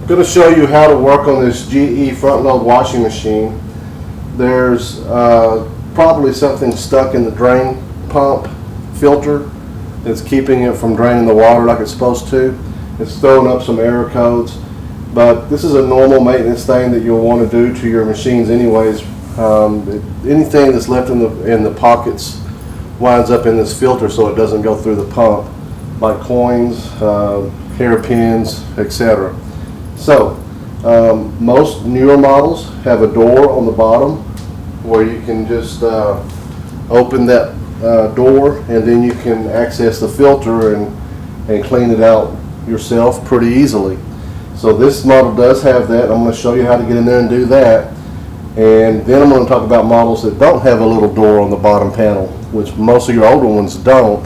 I'm going to show you how to work on this GE front load washing machine. There's probably something stuck in the drain pump filter that's keeping it from draining the water like it's supposed to. It's throwing up some error codes, but this is a normal maintenance thing that you'll want to do to your machines anyways. Anything that's left in the pockets winds up in this filter so it doesn't go through the pump, like coins, hairpins, etc. So most newer models have a door on the bottom where you can just open that door, and then you can access the filter and clean it out yourself pretty easily. So this model does have that. I'm going to show you how to get in there and do that, and then I'm going to talk about models that don't have a little door on the bottom panel, which most of your older ones don't.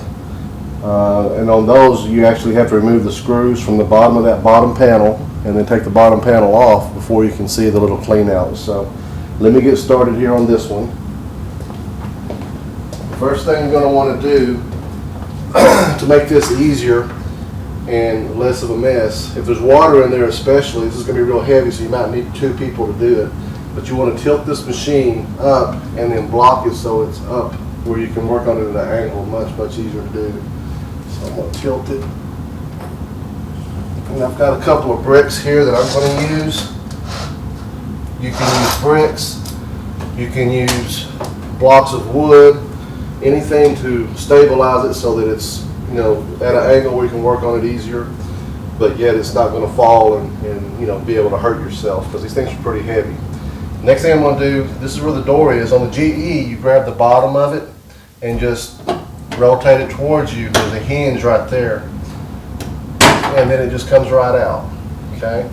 And on those you actually have to remove the screws from the bottom of that bottom panel and then take the bottom panel off before you can see the little clean out. So let me get started here on this one. First thing you're going to want to do to make this easier and less of a mess, if there's water in there especially, this is going to be real heavy, so you might need 2 people to do it. But you want to tilt this machine up and then block it so it's up where you can work on it at an angle. Much easier to do. So I'm going to tilt it. And I've got a couple of bricks here that I'm going to use. You can use bricks, you can use blocks of wood, anything to stabilize it so that it's, you know, at an angle where you can work on it easier, but yet it's not going to fall and you know, be able to hurt yourself, because these things are pretty heavy. Next thing I'm going to do, this is where the door is. On the GE, you grab the bottom of it and just rotate it towards you. There's a hinge right there, and then it just comes right out. Okay.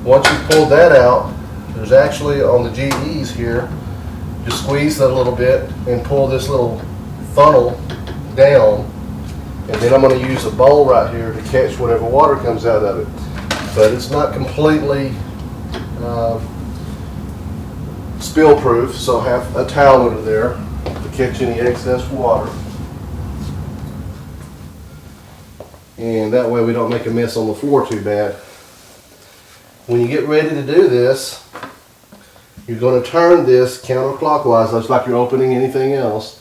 Once you pull that out, there's actually on the GEs here, just squeeze that a little bit and pull this little funnel down, and then I'm going to use a bowl right here to catch whatever water comes out of it. But it's not completely spill proof, so I have a towel under there to catch any excess water, and that way we don't make a mess on the floor too bad. When you get ready to do this, you're going to turn this counterclockwise, just like you're opening anything else.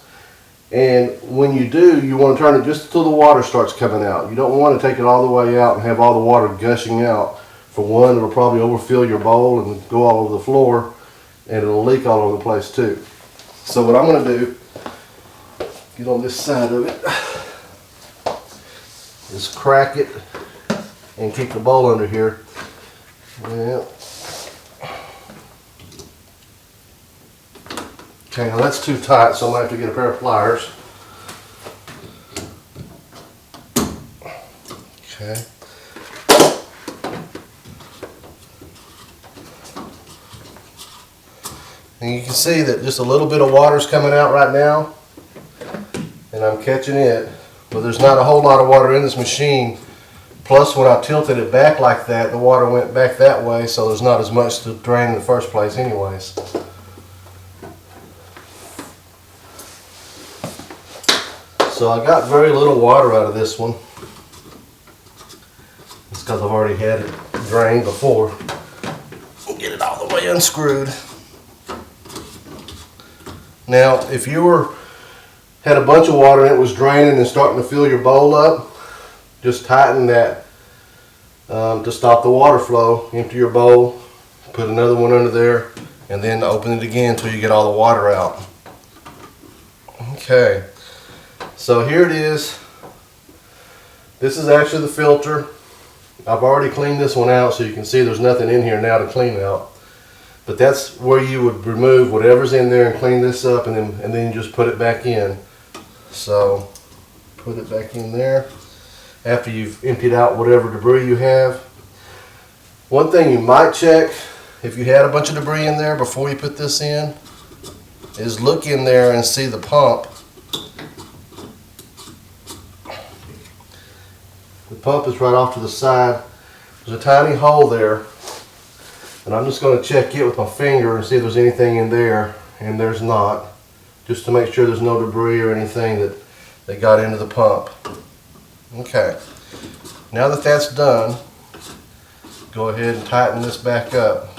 And when you do, you want to turn it just until the water starts coming out. You don't want to take it all the way out and have all the water gushing out. For one, it'll probably overfill your bowl and go all over the floor, and it'll leak all over the place too. So what I'm going to do, get on this side of it, is crack it and keep the bowl under here. Well, okay, now that's too tight, so I'm going to have to get a pair of pliers. Okay. And you can see that just a little bit of water is coming out right now, and I'm catching it, but there's not a whole lot of water in this machine. Plus, when I tilted it back like that, the water went back that way, so there's not as much to drain in the first place anyways. So I got very little water out of this one. It's because I've already had it drained before. Get it all the way unscrewed. Now, if you had a bunch of water and it was draining and starting to fill your bowl up, just tighten that to stop the water flow. Empty your bowl, put another one under there, and then open it again until you get all the water out. Okay, so here it is. This is actually the filter. I've already cleaned this one out, so you can see there's nothing in here now to clean out. But that's where you would remove whatever's in there and clean this up, and then you just put it back in. So put it back in there after you've emptied out whatever debris you have. One thing you might check, if you had a bunch of debris in there before you put this in, is look in there and see the pump. The pump is right off to the side. There's a tiny hole there, and I'm just going to check it with my finger and see if there's anything in there, and there's not, just to make sure there's no debris or anything that got into the pump. Okay, now that that's done, go ahead and tighten this back up.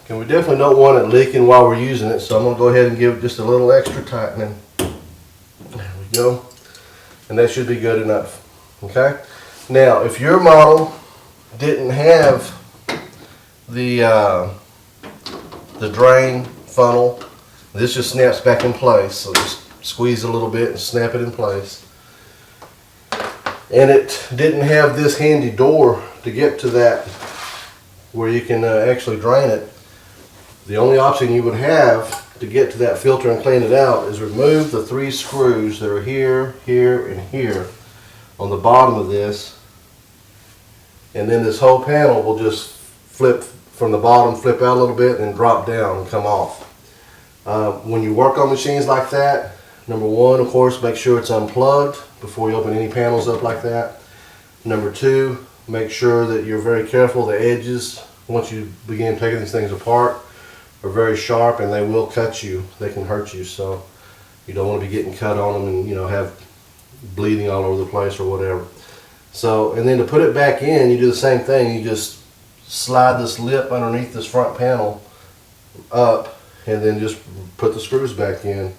And we definitely don't want it leaking while we're using it, so I'm going to go ahead and give it just a little extra tightening. There we go. And that should be good enough. Okay? Now, if your model didn't have the drain funnel, this just snaps back in place. So just squeeze a little bit and snap it in place. And it didn't have this handy door to get to that where you can actually drain it. The only option you would have to get to that filter and clean it out is remove the 3 screws that are here, here, and here on the bottom of this, and then this whole panel will just flip from the bottom, flip out a little bit, and drop down and come off. When you work on machines like that, number 1, of course, make sure it's unplugged before you open any panels up like that. Number 2, make sure that you're very careful. The edges, once you begin taking these things apart, are very sharp and they will cut you. They can hurt you, so you don't want to be getting cut on them and, you know, have bleeding all over the place or whatever. So, and then to put it back in, you do the same thing. You just slide this lip underneath this front panel up and then just put the screws back in.